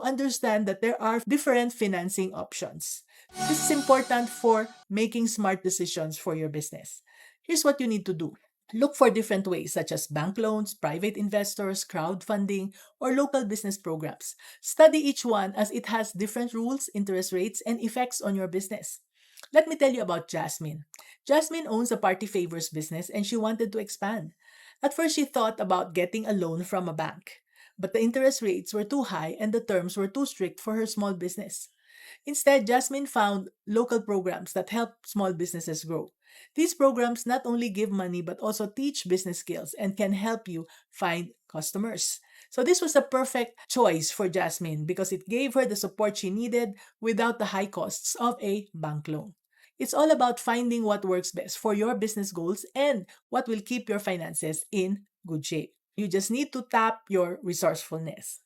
Understand that there are different financing options. This is important for making smart decisions for your business. Here's what you need to do. Look for different ways such as bank loans, private investors, crowdfunding, or local business programs. Study each one as it has different rules, interest rates, and effects on your business. Let me tell you about Jasmine. Jasmine owns a party favors business and she wanted to expand. At first, she thought about getting a loan from a bank, but the interest rates were too high and the terms were too strict for her small business. Instead, Jasmine found local programs that help small businesses grow. These programs not only give money but also teach business skills and can help you find customers. So, this was a perfect choice for Jasmine because it gave her the support she needed without the high costs of a bank loan. It's all about finding what works best for your business goals and what will keep your finances in good shape. You just need to tap your resourcefulness.